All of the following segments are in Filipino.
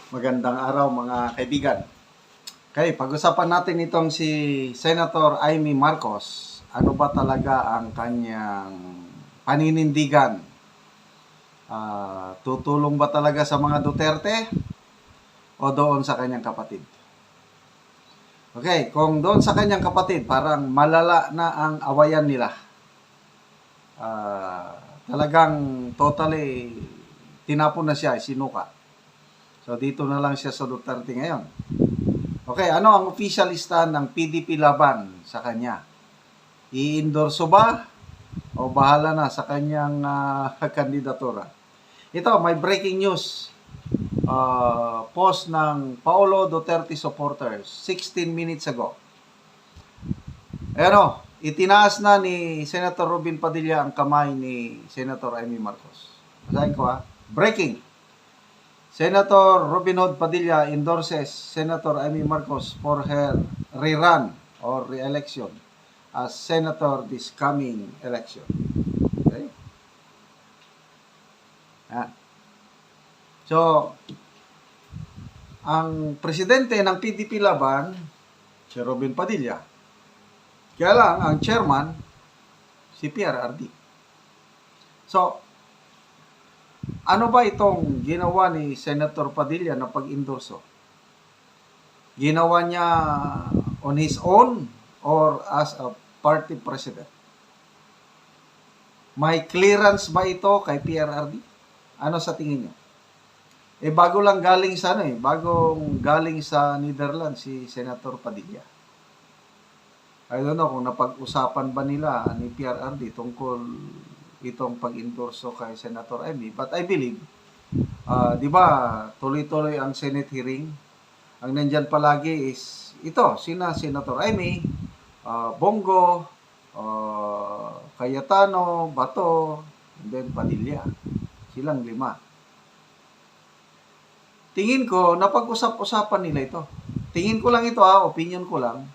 Magandang araw mga kaibigan. Okay, pag-usapan natin itong si Senator Amy Marcos. Ano ba talaga ang kanyang paninindigan? Tutulong ba talaga sa mga Duterte o doon sa kanyang kapatid? Okay, kung doon sa kanyang kapatid, parang malala na ang awayan nila. Talagang totally tinapon na siya, sinuka. So, dito na lang siya sa Duterte ngayon. Okay, ano ang official stand ng PDP laban sa kanya? I-endorso ba? O bahala na sa kanyang kandidatura? Ito, may breaking news. Post ng Paulo Duterte supporters 16 minutes ago. Ayan, itinaas na ni Senator Robin Padilla ang kamay ni Senator Amy Marcos. Basahin ko Breaking. Senator Robin Hood Padilla endorses Senator Amy Marcos for her rerun or re-election as senator this coming election. Okay? So, ang presidente ng PDP laban, si Robin Padilla. Kaya lang, ang chairman, si PRRD. So, ano ba itong ginawa ni Senator Padilla na pag-endorso? Ginawa niya on his own or as a party president? May clearance ba ito kay PRRD? Ano sa tingin niyo? Bago lang galing sa bagong galing sa Netherlands si Senator Padilla. I don't know kung napag-usapan ba nila ni PRRD tungkol itong pag-endorso kay Senator Amy. But I believe, di ba, tuloy-tuloy ang Senate hearing. Ang nandyan palagi is ito, Senator Amy, Bongo, Cayetano, Bato, and then Padilla. Silang 5. Tingin ko, napag-usap-usapan nila ito. Tingin ko lang ito opinion ko lang.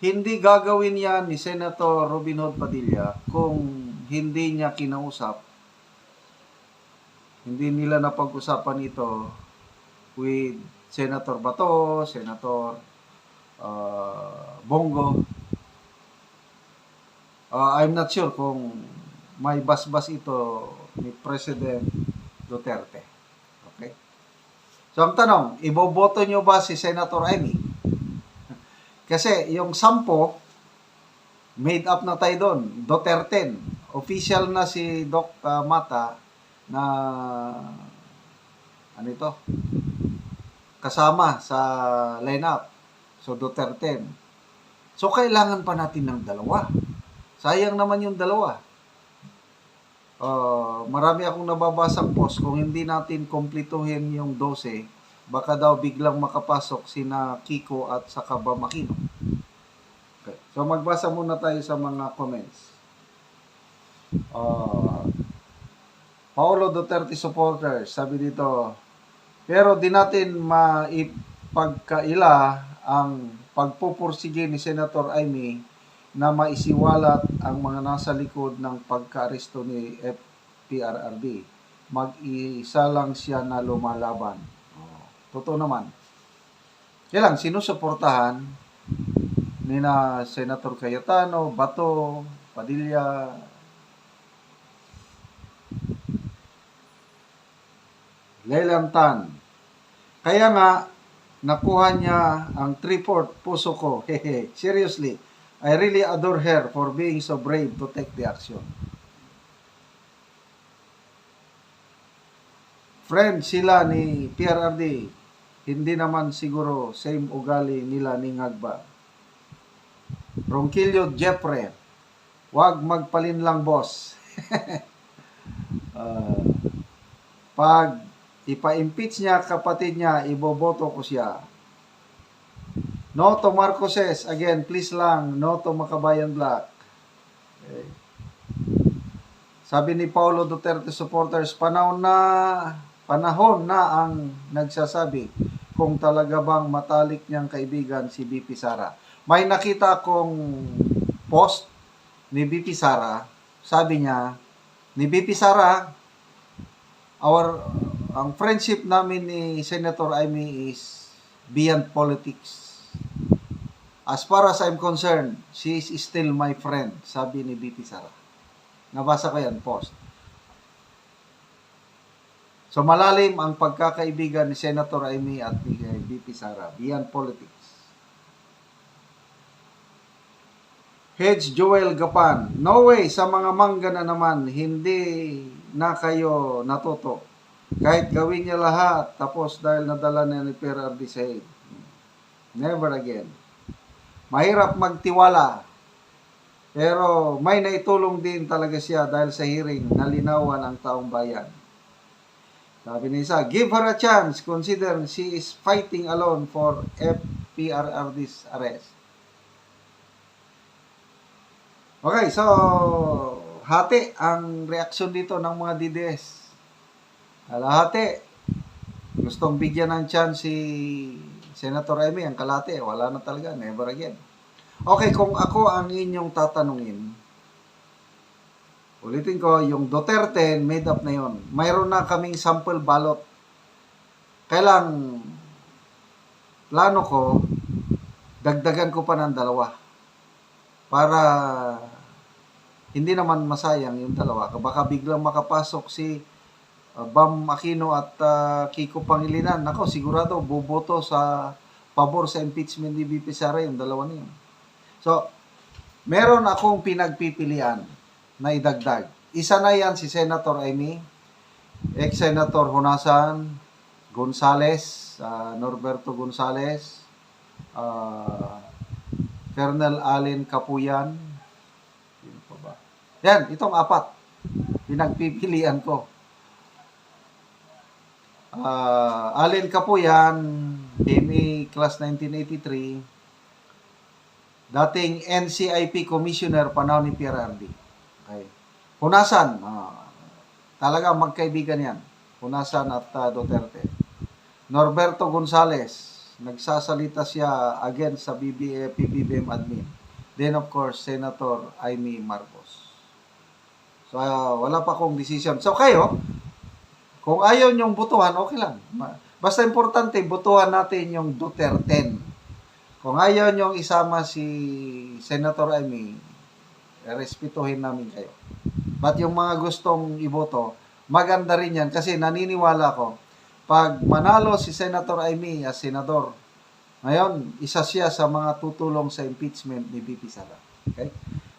Hindi gagawin yan ni Senator Robin Hood Padilla kung hindi niya kinausap, hindi nila napag-usapan ito with Senator Bato, Senator Bongo. I'm not sure kung may basbas ito ni President Duterte. Okay? So ang tanong, iboboto nyo ba si Senator Amy? Kasi yung 10, made up na tayo doon. Duterte. Official na si Doc Mata na kasama sa lineup. So Duterte. So kailangan pa natin ng 2. Sayang naman yung 2. Marami akong nababasang post, kung hindi natin kumplituhin yung 12, baka daw biglang makapasok sina Kiko at saka Bamakino. Okay. So magbasa muna tayo sa mga comments. Paulo Duterte supporters, sabi dito, pero di natin maipagkaila ang pagpupursige ni Senator Amy na maisiwalat ang mga nasa likod ng pagka-aresto ni PRRD. Mag-isa lang siya na lumalaban. Totoo naman. Kaya lang, sinusuportahan ni na Senator Cayetano, Bato, Padilla, Lelantan. Kaya nga, nakuha niya ang 3/4 puso ko. Seriously, I really adore her for being so brave to take the action. Friend sila ni PRRD, hindi naman siguro same ugali nila ni Ngagba. Ronquillo Jeffrey, wag magpalinlang boss. Pag ipa-impeach niya kapatid niya, iboboto ko siya. No to Marcoses, again, please lang, no to Makabayan Black. Okay. Sabi ni Paulo Duterte supporters, panahon na ang nagsasabi kung talaga bang matalik niyang kaibigan si BP Sara. May nakita kong post ni BP Sara, sabi niya, ni BP Sara, ang friendship namin ni Senator Amy is beyond politics. As far as I'm concerned, she is still my friend, sabi ni BP Sara. Nabasa ko yan, post. So malalim ang pagkakaibigan ni Senator Amy at ni BP Sara, beyond politics. Hedge Joel Gapan, no way, sa mga mangga na naman, hindi na kayo natuto. Kahit gawin niya lahat, tapos dahil nadala na ni PRRD sa head. Never again. Mahirap magtiwala. Pero may naitulong din talaga siya dahil sa hearing, nalinawan ang taong bayan. Sabi ni isa, give her a chance, consider she is fighting alone for PRRD's arrest. Okay, so hati ang reaksyon dito ng mga DDS. Kalahati, gustong bigyan ng chance si Senator Amy, ang kalahati, wala na talaga, never again. Okay, kung ako ang inyong tatanungin, ulitin ko, yung Duterte, made up na yon. Mayroon na kaming sample ballot. Kailang, plano ko, dagdagan ko pa ng 2. Para hindi naman masayang yung 2. Baka biglang makapasok si Bam Aquino at Kiko Pangilinan. Ako, sigurado, boboto sa pabor sa impeachment ni BP Sara yung 2 na yun. So, meron akong pinagpipilian na idagdag. Isa na yan si Senator Amy, ex-Senator Honasan, Gonzales, Norberto Gonzales, Colonel Allen Capuyan. Yun pa ba? Yan, itong 4. Pinagpipilian ko. Allen Capuyan, DMA Class 1983, dating NCIP Commissioner panahon ni PRRD. Okay. Hunasan, talaga magkaibigan yan. Hunasan at Duterte. Norberto Gonzales, nagsasalita siya against sa PBBM admin. Then of course, Senator Amy Marcos. So, wala pa akong decision. So, kayo, kung ayaw nyong butuhan, okay lang. Basta importante, butuhan natin yung Duterte. Kung ayaw nyong isama si Senator Amy, respetuhin namin kayo. But yung mga gustong iboto, maganda rin yan kasi naniniwala ko, pag manalo si Senator Amy as senador, ngayon, isa siya sa mga tutulong sa impeachment ni BP Sara. Okay?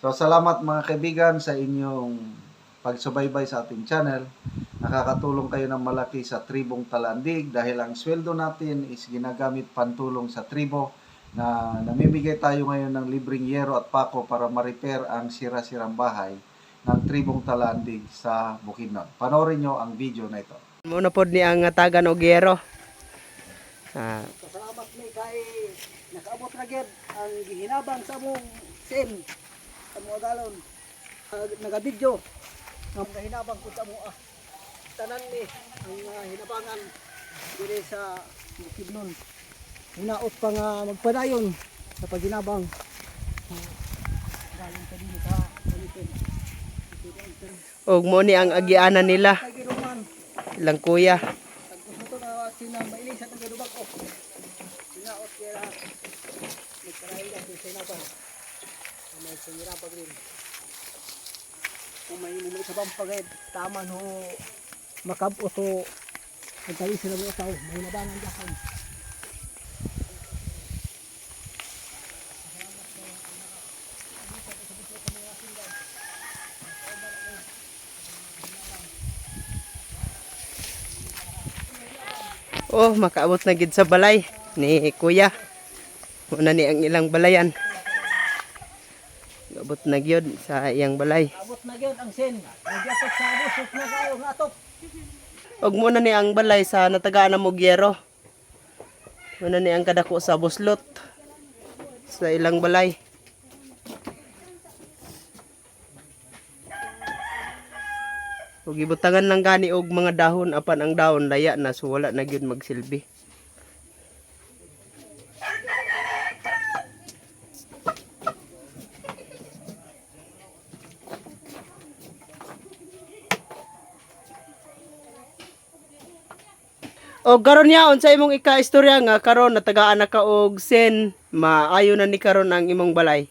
So, salamat mga kaibigan sa inyong pagsubaybay sa ating channel. Nakakatulong kayo ng malaki sa tribong Talandig dahil ang sweldo natin is ginagamit pantulong sa tribo na namimigay tayo ngayon ng libreng yero at pako para ma-repair ang sira-sirang bahay ng tribong Talandig sa Bukidnon. Panoorin nyo ang video na ito. Muna po ni ang tagan og yero. Salamat ni kay nakaabot na gyud ang gihinabang sa mong sin sa mga galon. Naga-video ang kahinabang ko sa mga tanan ni ang hinabangan diri sa Bukidnon. Hinaot pa nga magpadayon sa paghinabang. Galing pa din sa Pilipinas. Og mo ni ang agianan nila. Ilang kuya. Gusto na sinang mailisan ng gadubag ko. Hinaot kaya nagkarahiya sa sinabang. May sinirapag rin. Kung may mumuli sa bampagay, tama no makabot o nagkali sila mga tao, may nabangan dyan. Oh, makaabot na gid sa balay ni kuya. Muna ni ang ilang balayan. Abot na gyud sa iyang balay. Abot na gyud ang sin. Nagyapot sa abos, na kayo nga atop. Og muna ni ang balay sa natagaan na Mogyero. Muna ni ang kadako sa buslot sa ilang balay. Og ibutangan lang gani og mga dahon apan ang dahon laya na so wala na gyud magsilbi. O karon niya unsa imong ika-istorya nga karon natagaan na ka og sin, maayo na ni karon ang imong balay.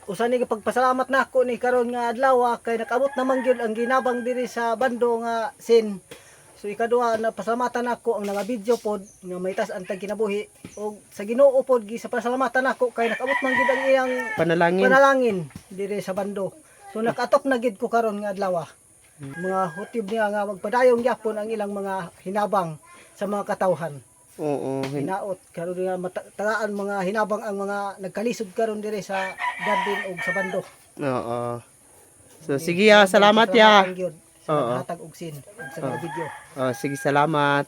Usa ni pagpasalamat na ako ni karon nga adlaw kay nakabot naman gyud ang ginabang diri sa bando nga sin. So ikaduha na pasalamatan ako ang mga video pod nga may tas antang kinabuhi og sa Ginoo pod gi sa pasalamatan ako kay nakabot man gyud ang iyang Panalangin. diri sa bando. So nakatok na gid ko karon nga adlaw. Mga hutib niya nga magpadayong gyapon ang ilang mga hinabang sa mga katawhan. Oo. Hinaot karon nga tagaan mga hinabang ang mga nagkalisod karon diri sa garden og sa bando. Oo. So sige salamat ya. Sa Oo. hatag og sin sa mga video. Sige salamat.